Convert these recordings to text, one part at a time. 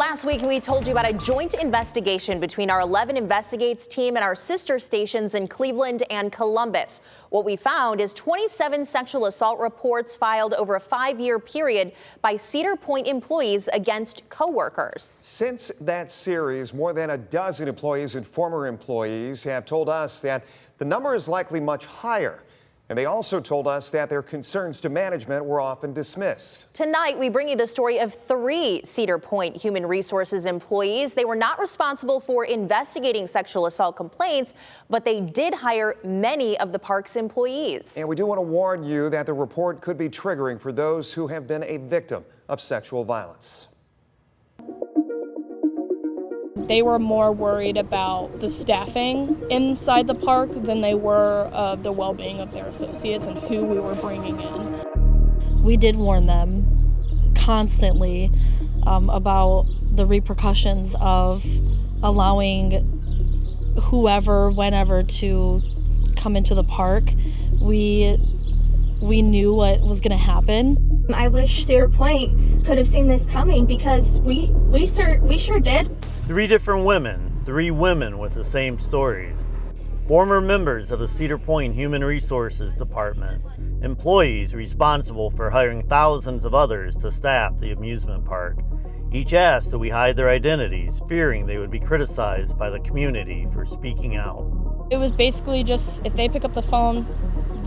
Last week, we told you about a joint investigation between our 11 Investigates team and our sister stations in Cleveland and Columbus. What we found is 27 sexual assault reports filed over a 5-year period by Cedar Point employees against coworkers. Since that series, more than a dozen employees and former employees have told us that the number is likely much higher. And they also told us that their concerns to management were often dismissed. Tonight, we bring you the story of 3 Cedar Point Human Resources employees. They were not responsible for investigating sexual assault complaints, but they did hire many of the park's employees. And we do want to warn you that the report could be triggering for those who have been a victim of sexual violence. They were more worried about the staffing inside the park than they were of the well-being of their associates and who we were bringing in. We did warn them constantly about the repercussions of allowing whoever, whenever to come into the park. We knew what was going to happen. I wish Cedar Point could have seen this coming because we sure did. 3 different women, 3 women with the same stories. Former members of the Cedar Point Human Resources Department, employees responsible for hiring thousands of others to staff the amusement park. Each asked that we hide their identities, fearing they would be criticized by the community for speaking out. It was basically just, if they pick up the phone,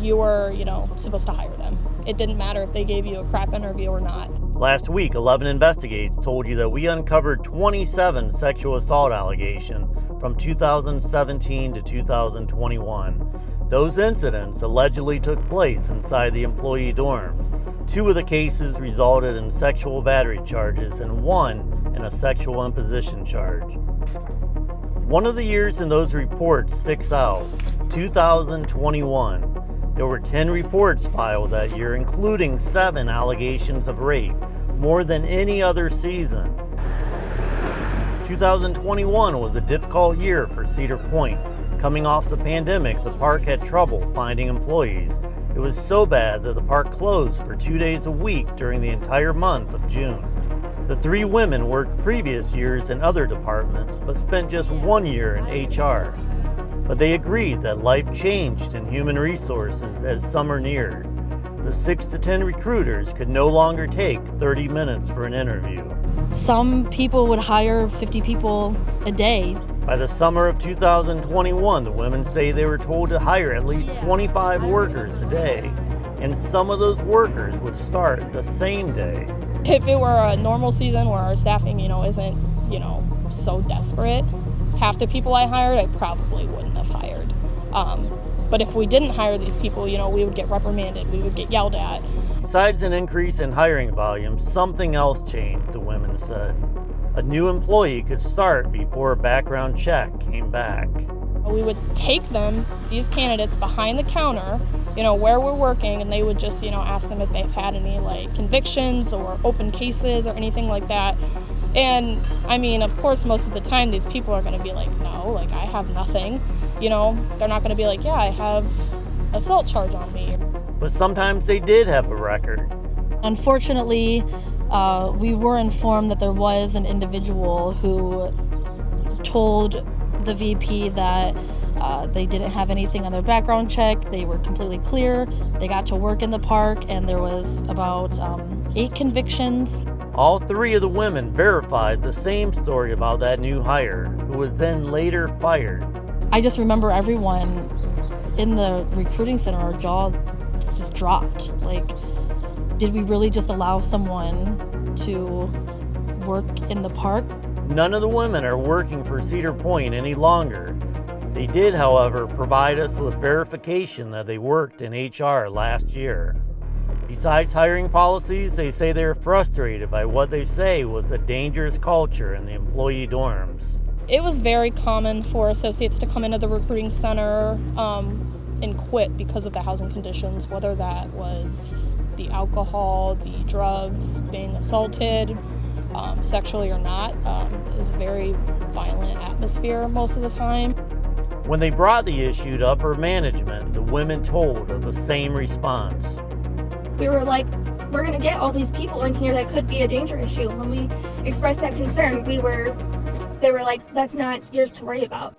you were, supposed to hire them. It didn't matter if they gave you a crap interview or not. Last week, 11 Investigates told you that we uncovered 27 sexual assault allegations from 2017 to 2021. Those incidents allegedly took place inside the employee dorms. 2 of the cases resulted in sexual battery charges and 1 in a sexual imposition charge. One of the years in those reports sticks out, 2021. There were 10 reports filed that year, including 7 allegations of rape, more than any other season. 2021 was a difficult year for Cedar Point. Coming off the pandemic, the park had trouble finding employees. It was so bad that the park closed for 2 days a week during the entire month of June. The 3 women worked previous years in other departments, but spent just 1 year in HR. But they agreed that life changed in human resources as summer neared. The 6 to 10 recruiters could no longer take 30 minutes for an interview. Some people would hire 50 people a day. By the summer of 2021, the women say they were told to hire at least 25 workers a day, and some of those workers would start the same day. If it were a normal season where our staffing, isn't, so desperate, half the people I hired, I probably wouldn't have hired. But if we didn't hire these people, we would get reprimanded, we would get yelled at. Besides an increase in hiring volume, something else changed, the women said. A new employee could start before a background check came back. We would take them, these candidates, behind the counter, where we're working, and they would just, ask them if they've had any, convictions or open cases or anything like that. And, of course, most of the time, these people are going to be like, no, I have nothing. They're not going to be like, yeah, I have assault charge on me. But sometimes they did have a record. Unfortunately, we were informed that there was an individual who told the VP that they didn't have anything on their background check. They were completely clear. They got to work in the park, and there was about 8 convictions. All 3 of the women verified the same story about that new hire, who was then later fired. I just remember everyone in the recruiting center, our jaw just dropped. Did we really just allow someone to work in the park? None of the women are working for Cedar Point any longer. They did, however, provide us with verification that they worked in HR last year. Besides hiring policies, they say they're frustrated by what they say was a dangerous culture in the employee dorms. It was very common for associates to come into the recruiting center and quit because of the housing conditions, whether that was the alcohol, the drugs, being assaulted, sexually or not. It was a very violent atmosphere most of the time. When they brought the issue to upper management, the women told of the same response. We were like, we're going to get all these people in here that could be a danger issue. When we expressed that concern, they were like, that's not yours to worry about.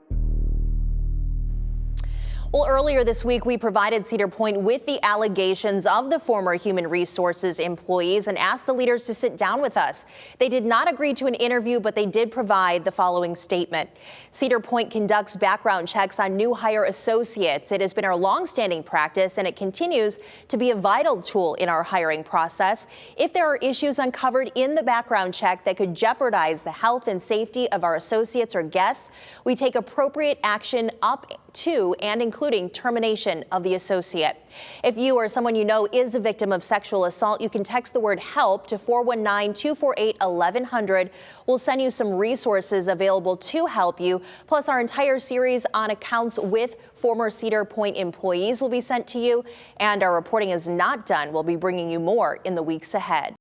Well, earlier this week, we provided Cedar Point with the allegations of the former Human Resources employees and asked the leaders to sit down with us. They did not agree to an interview, but they did provide the following statement. Cedar Point conducts background checks on new hire associates. It has been our longstanding practice, and it continues to be a vital tool in our hiring process. If there are issues uncovered in the background check that could jeopardize the health and safety of our associates or guests, we take appropriate action up to and including termination of the associate. If you or someone you know is a victim of sexual assault, you can text the word HELP to 419-248-1100. We'll send you some resources available to help you. Plus, our entire series on accounts with former Cedar Point employees will be sent to you. And our reporting is not done. We'll be bringing you more in the weeks ahead.